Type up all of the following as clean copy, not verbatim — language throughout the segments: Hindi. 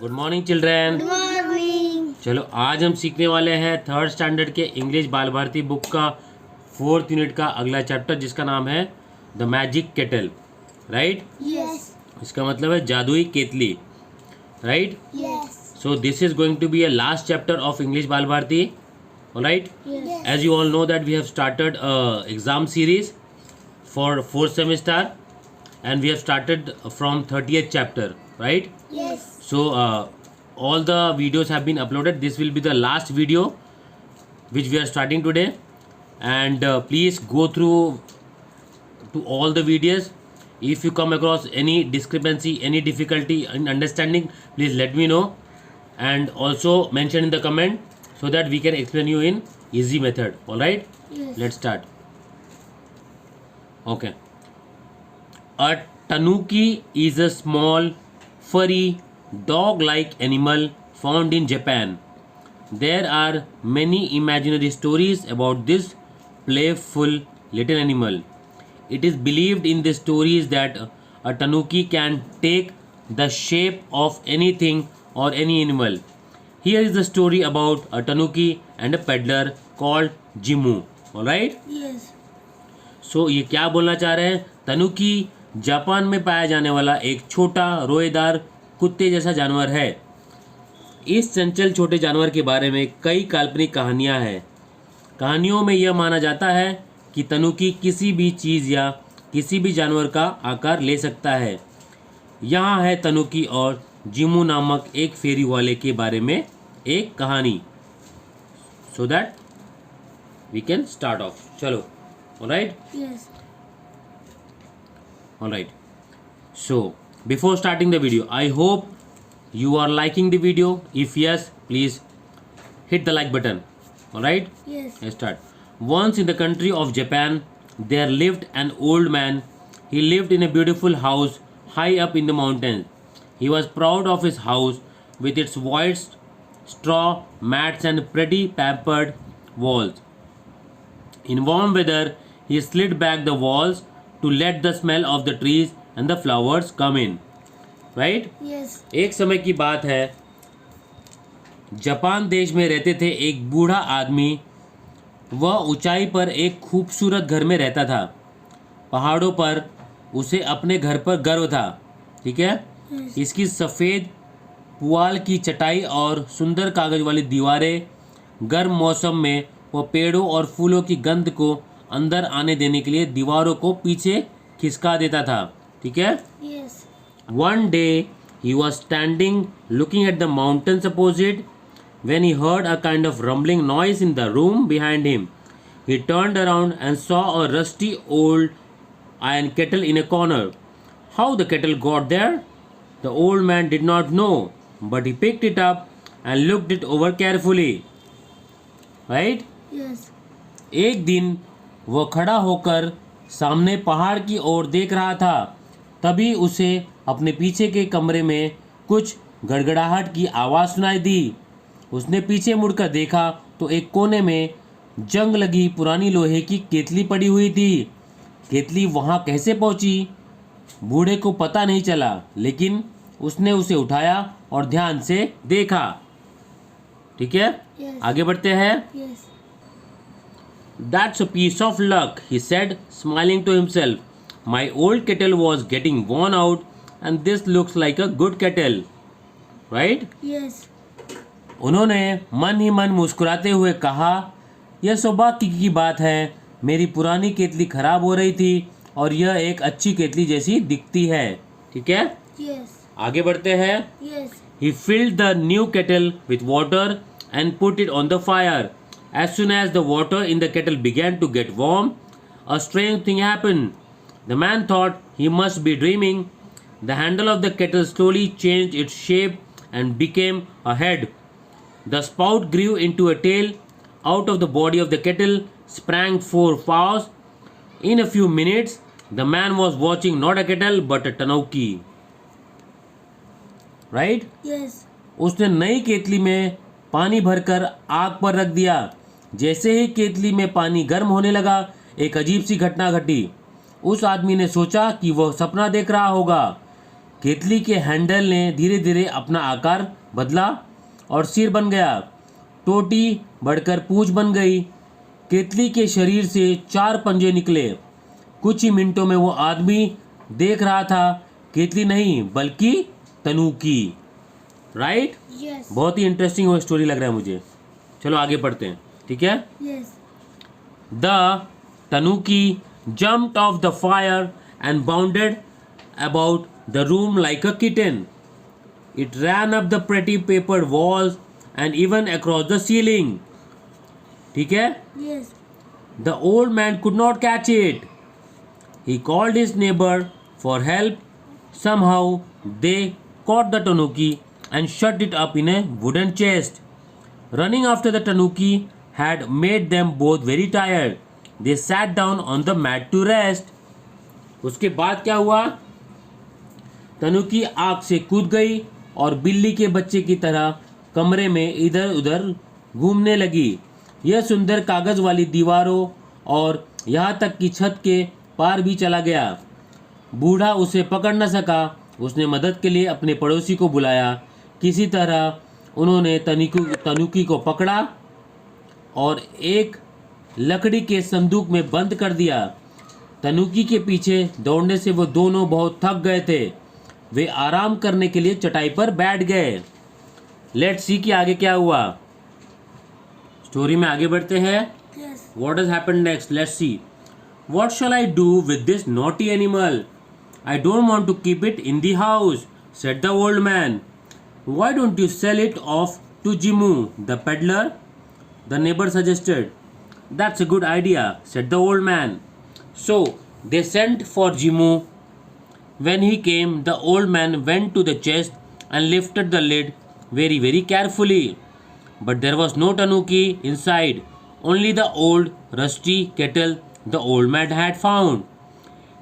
Good morning children. Good morning. चलो आज हम सीखने वाले हैं थर्ड स्टैंडर्ड के इंग्लिश बाल भारती बुक का 4th यूनिट का अगला चैप्टर, जिसका नाम है the magic kettle. Right, yes इसका मतलब है जादुई केतली। Right, yes so this is going to be a last chapter of English Bal Bharati. All right, yes as you all know that we have started a exam series for 4th semester and we have started from 30th chapter. Right, yes so all the videos have been uploaded. This will be the last video which we are starting today, and please go through to all the videos. If you come across any discrepancy, any difficulty in understanding, please let me know, and also mention in the comment so that we can explain you in easy method. All right, yes let's start. Okay, a tanuki is a small furry dog-like animal found in Japan. There are many imaginary stories about this playful little animal. It is believed in the stories that a tanuki can take the shape of anything or any animal. Here is the story about a tanuki and a peddler called Jimu. Alright? Yes so ये क्या बोलना चाह रहे हैं? तनुकी जापान में पाया जाने वाला एक छोटा रोएदार कुत्ते जैसा जानवर है। इस चंचल छोटे जानवर के बारे में कई काल्पनिक कहानियां हैं। कहानियों में यह माना जाता है कि तनुकी किसी भी चीज़ या किसी भी जानवर का आकार ले सकता है। यहाँ है तनुकी और जिमू नामक एक फेरी वाले के बारे में एक कहानी, so that we can start off. चलो, alright. Yes Alright, so before starting the video, I hope you are liking the video. If yes, please hit the like button. Alright, yes let's start. Once in the country of Japan, there lived an old man. He lived in a beautiful house high up in the mountains. He was proud of his house with its white straw mats and pretty pampered walls. In warm weather, he slid back the walls to let the smell of the trees and the flowers come in. Right? Yes एक समय की बात है, जापान देश में रहते थे एक बूढ़ा आदमी। वह ऊंचाई पर एक खूबसूरत घर में रहता था। पहाड़ों पर उसे अपने घर पर गर्व था। ठीक है, इसकी सफ़ेद पुआल की चटाई और सुंदर कागज वाली दीवारें गर्म मौसम में वह पेड़ों और फूलों की गंध को अंदर आने देने के लिए दीवारों को पीछे खिसका देता था। ठीक है। Yes One day he was standing looking at the mountains opposite when he heard a kind of rumbling noise in the room behind him. He turned around and saw a rusty old iron kettle in a corner. How the kettle got there? The old man did not know, but he picked it up and looked it over carefully. Right? Yes एक दिन वह खड़ा होकर सामने पहाड़ की ओर देख रहा था। तभी उसे अपने पीछे के कमरे में कुछ गड़गड़ाहट की आवाज़ सुनाई दी। उसने पीछे मुड़कर देखा तो एक कोने में जंग लगी पुरानी लोहे की केतली पड़ी हुई थी। केतली वहाँ कैसे पहुँची, बूढ़े को पता नहीं चला, लेकिन उसने उसे उठाया और ध्यान से देखा। ठीक है, Yes. आगे बढ़ते हैं। Yes That's a piece of luck, he said, smiling to himself. My old kettle was getting worn out, and this looks like a good kettle. Right? Yes उन्होंने मन ही मन मुस्कुराते हुए कहा, यह सौभाग्य की बात है। मेरी पुरानी केतली खराब हो रही थी और यह एक अच्छी केतली जैसी दिखती है। ठीक है, यस आगे बढ़ते हैं। Yes He filled the new kettle with water and put it on the fire. As soon as the water in the kettle began to get warm, a strange thing happened. The man thought he must be dreaming. The handle of the kettle slowly changed its shape and became a head. The spout grew into a tail. Out of the body of the kettle sprang 4 paws. In a few minutes, the man was watching not a kettle but a tanuki. Right? Yes उसने नई केतली में पानी भरकर आग पर रख दिया। जैसे ही केतली में पानी गर्म होने लगा, एक अजीब सी घटना घटी। उस आदमी ने सोचा कि वह सपना देख रहा होगा। केतली के हैंडल ने धीरे धीरे अपना आकार बदला और सिर बन गया। टोटी बढ़कर पूंछ बन गई। केतली के शरीर से 4 पंजे निकले। कुछ ही मिनटों में वो आदमी देख रहा था केतली नहीं बल्कि तनुकी। राइट? Yes. बहुत ही इंटरेस्टिंग वो स्टोरी लग रहा है मुझे। चलो आगे पढ़ते हैं, ठीक है। Yes. The tanuki jumped off the fire and bounded about the room like a kitten. It ran up the pretty papered walls and even across the ceiling. ठीक है? Yes. The old man could not catch it. He called his neighbor for help. Somehow they caught the tanuki and shut it up in a wooden chest. Running after the tanuki had made them both very tired. They sat down on the mat to rest. उसके बाद क्या हुआ? तनुकी आग से कूद गई और बिल्ली के बच्चे की तरह कमरे में इधर उधर घूमने लगी। यह सुंदर कागज वाली दीवारों और यहाँ तक कि छत के पार भी चला गया। बूढ़ा उसे पकड़ न सका। उसने मदद के लिए अपने पड़ोसी को बुलाया। किसी तरह उन्होंने तनुकी को पकड़ा और एक लकड़ी के संदूक में बंद कर दिया। तनुकी के पीछे दौड़ने से वो दोनों बहुत थक गए थे। वे आराम करने के लिए चटाई पर बैठ गए। लेट्स सी कि आगे क्या हुआ। स्टोरी में आगे बढ़ते हैं। Yes. What has happened next? Let's see. What shall I do with this naughty animal? I don't want to keep it in the house, said the old man. Why don't you sell it off to Jimu, the peddler? The neighbor suggested. That's a good idea, said the old man. So they sent for Jimu. When he came, the old man went to the chest and lifted the lid very, very carefully. But there was no tanuki inside, only the old rusty kettle the old man had found.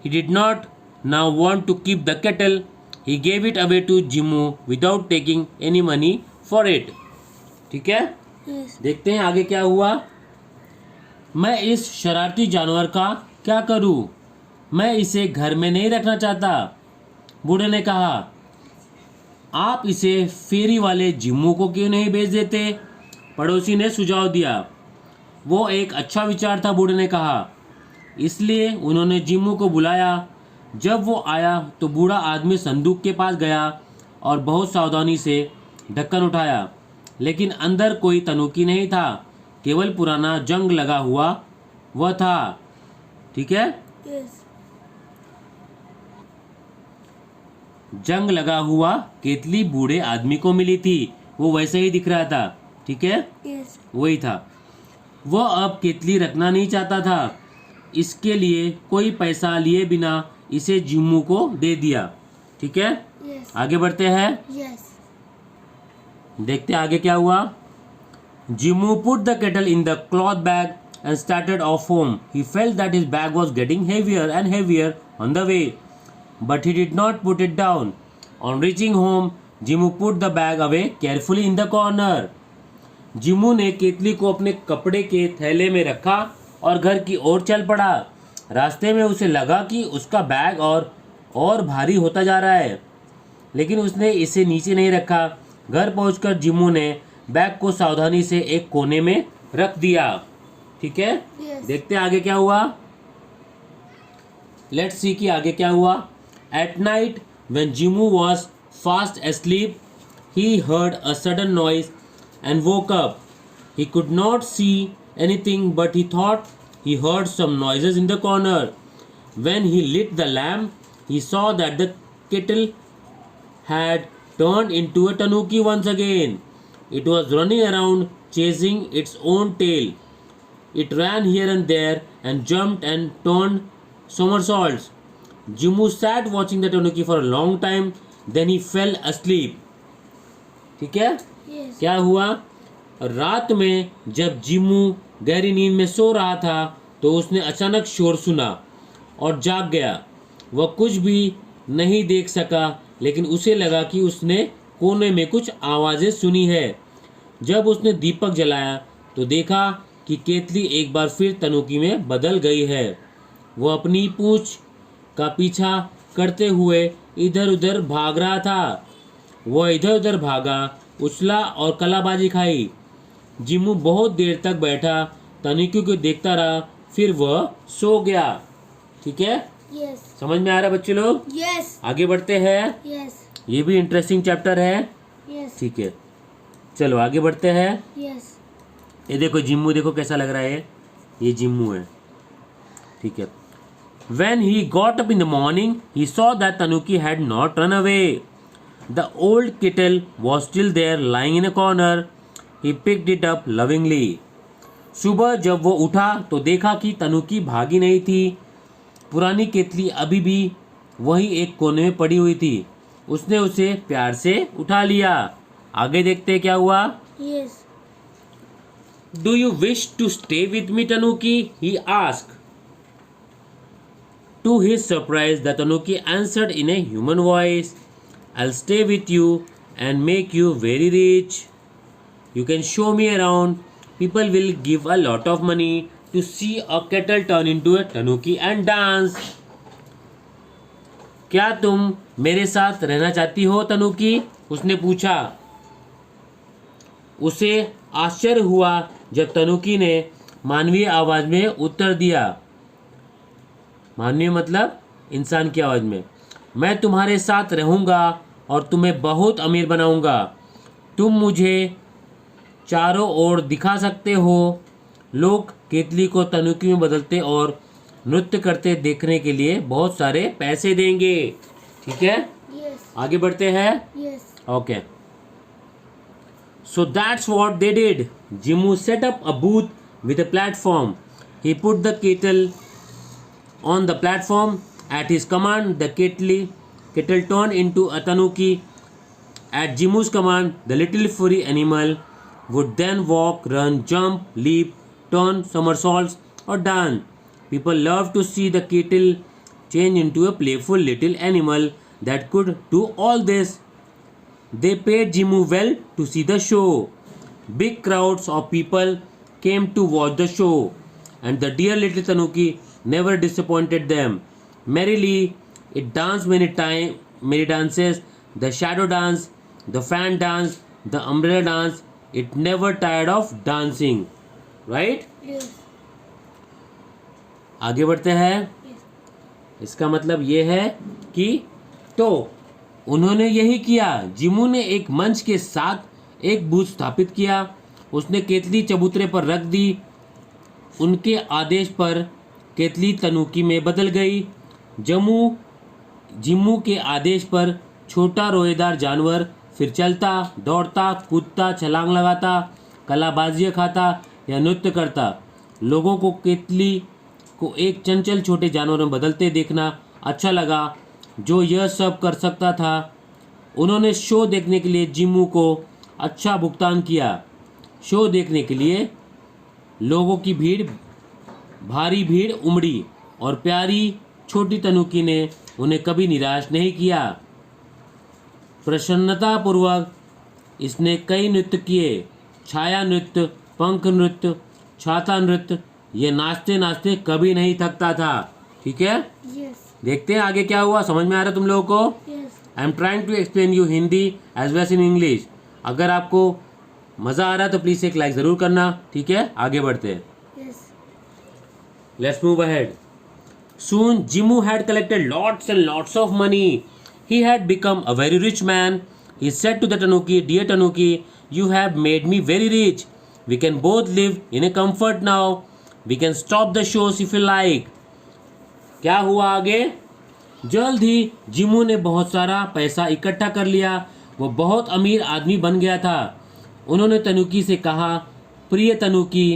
He did not now want to keep the kettle. He gave it away to Jimu without taking any money for it. ठीक है? Yes. देखते हैं आगे क्या हुआ। मैं इस शरारती जानवर का क्या करूं? मैं इसे घर में नहीं रखना चाहता। बूढ़े ने कहा, आप इसे फेरी वाले जिम्मू को क्यों नहीं बेच देते? पड़ोसी ने सुझाव दिया। वो एक अच्छा विचार था, बूढ़े ने कहा। इसलिए उन्होंने जिम्मू को बुलाया। जब वो आया तो बूढ़ा आदमी संदूक के पास गया और बहुत सावधानी से ढक्कन उठाया, लेकिन अंदर कोई तनुकी नहीं था, केवल पुराना जंग लगा हुआ वह था। ठीक है? Yes. जंग लगा हुआ केतली बूढ़े आदमी को मिली थी। वो वैसे ही दिख रहा था। ठीक है? Yes. वही था। वह अब केतली रखना नहीं चाहता था, इसके लिए कोई पैसा लिए बिना इसे जिम्मू को दे दिया। ठीक है? Yes. आगे बढ़ते हैं। Yes. देखते आगे क्या हुआ। Jimmu put the kettle in the cloth bag and started off home. He felt that his bag was getting heavier and heavier on the way, but he did not put it down. On reaching home, Jimu put the bag away carefully in the corner. जिमू ने केतली को अपने कपड़े के थैले में रखा और घर की ओर चल पड़ा। रास्ते में उसे लगा कि उसका बैग और भारी होता जा रहा है, लेकिन उसने इसे नीचे नहीं रखा। घर पहुंचकर जिमू ने बैग को सावधानी से एक कोने में रख दिया। ठीक है? Yes. देखते आगे क्या हुआ। लेट्स सी कि आगे क्या हुआ। At night when Jimmu was fast asleep, he heard a sudden noise and woke up. He could not see anything, but he thought he heard some noises in the corner. When he lit the lamp, he saw that the kettle had turned into a tanuki once again. It was running around chasing its own tail. It ran here and there and jumped and turned somersaults. Jimu sat watching the tanuki for a long time. Then he fell asleep. ठीक है? Yes. क्या हुआ? रात में जब जिमू गहरी नींद में सो रहा था तो उसने अचानक शोर सुना और जाग गया। वह कुछ भी नहीं देख सका, लेकिन उसे लगा कि उसने कोने में कुछ आवाज़ें सुनी है। जब उसने दीपक जलाया तो देखा कि केतली एक बार फिर तनुकी में बदल गई है। वो अपनी पूंछ का पीछा करते हुए इधर उधर भाग रहा था। वह इधर उधर भागा, उछला और कलाबाजी खाई। जिम्मू बहुत देर तक बैठा तनुकी को देखता रहा, फिर वह सो गया। ठीक है, यस समझ में आ रहा है बच्चे लोग? यस आगे बढ़ते हैं। यस ये भी इंटरेस्टिंग चैप्टर है। यस ठीक है, चलो आगे बढ़ते हैं। यस ये देखो जिम्मू, देखो कैसा लग रहा है। ये जिम्मू है। ठीक है। When he got up in the morning, he saw that Tanuki had not run away. The old kettle was still there, lying in a corner. He picked it up lovingly. सुबह जब वो उठा तो देखा कि तनुकी भागी नहीं थी। पुरानी केतली अभी भी वही एक कोने में पड़ी हुई थी। उसने उसे प्यार से उठा लिया। आगे देखते हैं क्या हुआ। Yes Do you wish to stay with me, Tanuki? He asked. To his surprise, the Tanuki answered in a human voice, I'll stay with you and make you very rich. You can show me around. People will give a lot of money to see a kettle turn into a Tanuki and dance. क्या तुम मेरे साथ रहना चाहती हो तनुकी? उसने पूछा। उसे आश्चर्य हुआ जब तनुकी ने मानवीय आवाज में उत्तर दिया। मानवीय मतलब इंसान की आवाज में, मैं तुम्हारे साथ रहूँगा और तुम्हें बहुत अमीर बनाऊँगा। तुम मुझे चारों ओर दिखा सकते हो। लोग केतली को तनुकी में बदलते और नृत्य करते देखने के लिए बहुत सारे पैसे देंगे। ठीक है, यस आगे बढ़ते हैं। Yes okay, so that's what they did. Jimmu set up a booth with a platform. He put the kettle on the platform. At his command, the kettle turned into a tanuki. At Jimmu's command, the little furry animal would then walk, run, jump, leap, turn somersaults, or dance. People loved to see the kettle change into a playful little animal that could do all this. They paid Jimmu well to see the show. Big crowds of people came to watch the show, and the dear little Tanuki never disappointed them. Merrily, it danced many dances, the shadow dance, the fan dance, the umbrella dance. It never tired of dancing. Right? Yes आगे बढ़ते हैं। इसका मतलब ये है कि तो उन्होंने यही किया। जिम्मू ने एक मंच के साथ एक बूथ स्थापित किया। उसने केतली चबूतरे पर रख दी। उनके आदेश पर केतली तनुकी में बदल गई। जिम्मू के आदेश पर छोटा रोएदार जानवर फिर चलता, दौड़ता, कूदता, छलांग लगाता, कलाबाजियाँ खाता या नृत्य करता। लोगों को केतली को एक चंचल छोटे जानवर में बदलते देखना अच्छा लगा जो यह सब कर सकता था। उन्होंने शो देखने के लिए जिम्मू को अच्छा भुगतान किया। शो देखने के लिए लोगों की भारी भीड़ उमड़ी और प्यारी छोटी तनुकी ने उन्हें कभी निराश नहीं किया। प्रसन्नतापूर्वक इसने कई नृत्य किए, छाया नृत्य, पंख नृत्य, छाता नृत्य। ये नाचते नाचते कभी नहीं थकता था। ठीक है, यस देखते हैं आगे क्या हुआ। समझ में आ रहा है तुम लोगों को? Yes I am trying to explain you Hindi as well in English. अगर आपको मज़ा आ रहा है तो प्लीज़ एक लाइक ज़रूर करना। ठीक है, आगे बढ़ते हैं। Yes Let's move ahead. Soon Jimmu had collected lots and lots of money. He had become a very rich man. He said to the Tanuki, Dear Tanuki, you have made me very rich. We can both live in a comfort now. We can stop the shows if you like. क्या हुआ आगे? जल्द ही जिम्मू ने बहुत सारा पैसा इकट्ठा कर लिया। वो बहुत अमीर आदमी बन गया था। उन्होंने तनुकी से कहा, प्रिय तनुकी,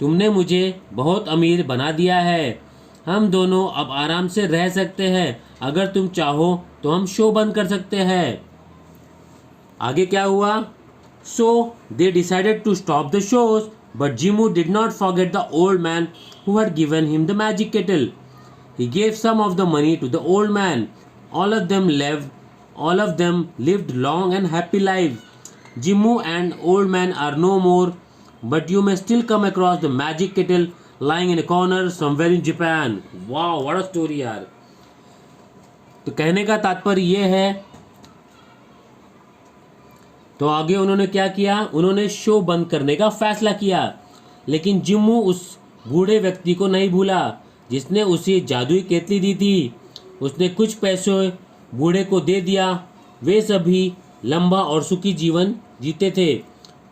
तुमने मुझे बहुत अमीर बना दिया है। हम दोनों अब आराम से रह सकते हैं। अगर तुम चाहो तो हम शो बंद कर सकते हैं। आगे क्या हुआ? So they decided to stop the shows, but Jimmu did not forget the old man who had given him the magic kettle. He gave some of the money to the old man. All of them lived long and happy lives. Jimmu and old man are no more, but you may still come across the magic kettle lying in a corner somewhere in Japan. Wow, what a story यार। तो कहने का तात्पर्य ये है, तो आगे उन्होंने क्या किया, उन्होंने शो बंद करने का फैसला किया। लेकिन जिम्मू उस बूढ़े व्यक्ति को नहीं भूला जिसने उसे जादुई केतली दी थी। उसने कुछ पैसे बूढ़े को दे दिया। वे सभी लंबा और सुखी जीवन जीते थे।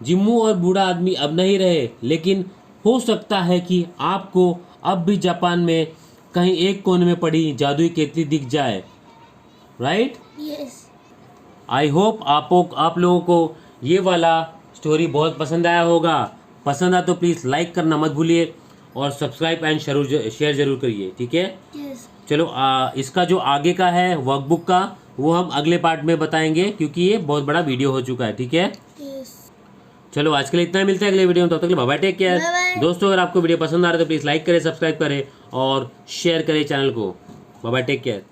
जिम्मू और बूढ़ा आदमी अब नहीं रहे, लेकिन हो सकता है कि आपको अब भी जापान में कहीं एक कोने में पड़ी जादुई केतली दिख जाए। राइट? यस। आई होप आप लोगों को ये वाला स्टोरी बहुत पसंद आया होगा। पसंद आया तो प्लीज़ लाइक करना मत भूलिए और सब्सक्राइब एंड शेयर जरूर करिए। ठीक है? यस। चलो इसका जो आगे का है वर्कबुक का, वो हम अगले पार्ट में बताएंगे, क्योंकि ये बहुत बड़ा वीडियो हो चुका है। ठीक है? यस। चलो आज के लिए इतना ही, मिलता है अगले वीडियो में। तब तक के लिए bye bye, take care. Bye-bye. दोस्तों अगर आपको वीडियो पसंद आ रहा है तो प्लीज़ लाइक करें, सब्सक्राइब करें और शेयर करें चैनल को। Bye bye, take care.